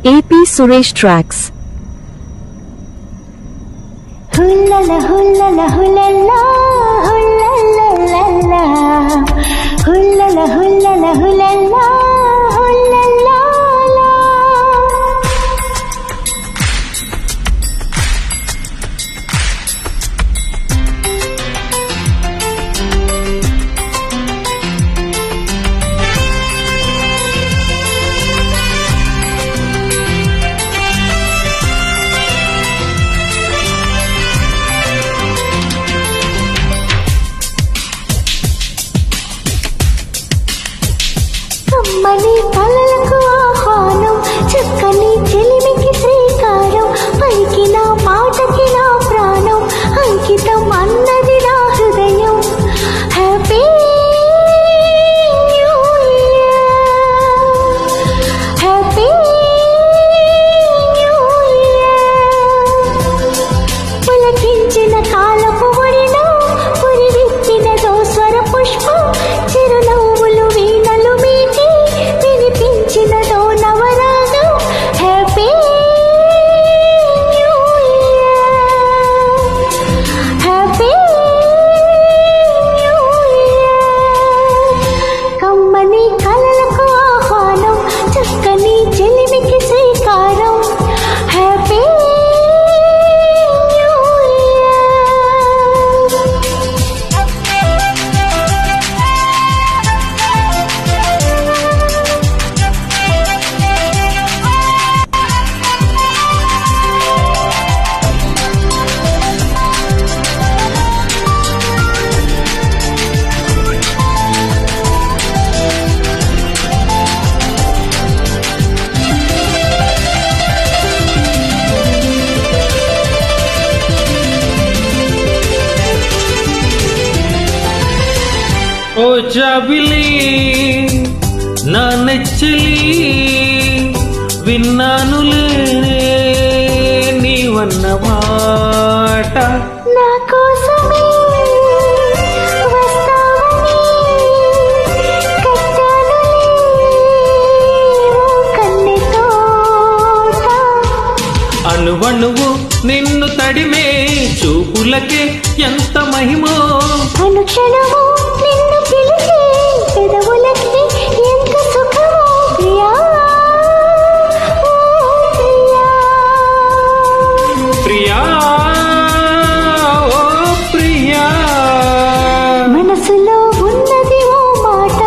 AP Suresh Tracks. Hullala hullala hullala hullala hullala hullala hullala hullala hullala. కమ్మని కలలకు ఆహ్వానం, చక్కని చెలిమికి శ్రీకారం, పలికిన మాటకి నా ప్రాణం అంకితం అన్నది నా హృదయం. Happy new year, happy new year. పులకించిన కాలపు ఒడిలో పురివిప్పినదో స్వర పుష్పం, చిరునవ్వులు వీణలు మీటి వినిపించినదో నవరాగం. Happy new year, happy new year. కమ్మని కలలకు ఆహ్వానం, చక్కని చెలిమికి శ్రీకారం. Happy new year. ఓ జాబిలి నా నెచ్చలి, విన్నానులే నీవన్న మాట. నా కోసమే వస్తావని కట్టానులే ఓ కన్నె తోట. అణువణువు నిన్ను తడిమే చూపులకే ఎంత మహిమో. అనుక్షణము నిన్ను పిలిచే పెదవులకి ఎంత సుఖమో. ప్రియా ఓ ప్రియా, ప్రియా ఓ ప్రియా, మనసులో ఉన్నది ఓ మాట,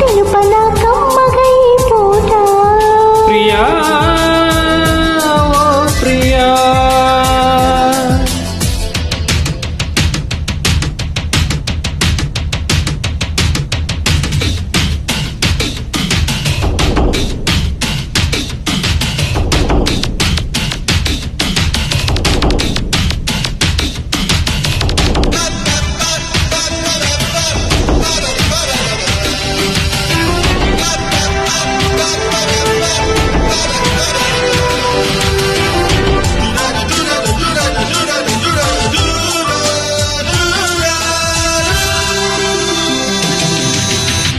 తెలుపన కమ్మగా ఈ పూట. ప్రియా ఓ ప్రియా.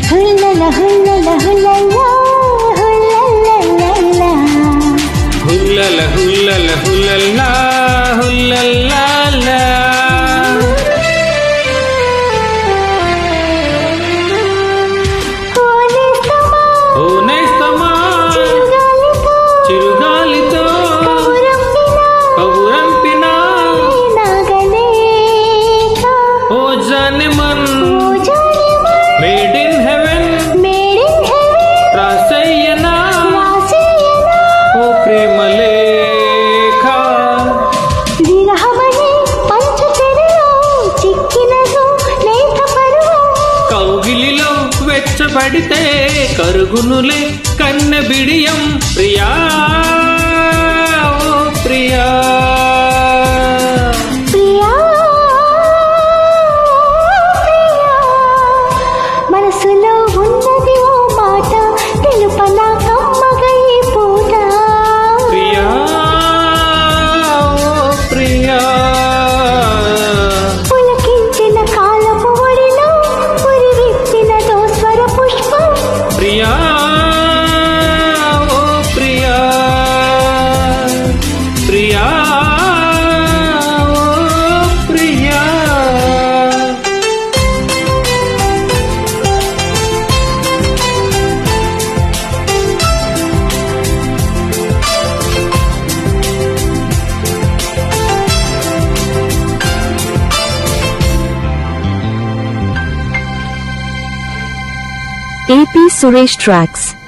హుల్లల హుల్లల హుల్లల హుల్లల హుల్లల హుల్లల హుల్లల్లా హుల్లల్లాలా. ఓ నేస్తమా చిరుగాలితో కబురంపినా, ఓ జానెమన్ మేడ్ ఇన్ హెవెన్ రాసయ్యనా, ఓ ప్రేమ లేఖ. కౌగిలిలో వెచ్చబడితే కరుగునులే కన్నె బిడియం. ప్రియా ఓ ప్రియా, మనసులో ఉన్నది ఓ మాట, తెలుపన కమ్మగా ఈ పూట. ప్రియా ఓ ప్రియా. పులకించిన కాలపు ఒడిలో పురివిప్పినదో స్వర పుష్పం. ప్రియా ఓ ప్రియా. AP Suresh Tracks.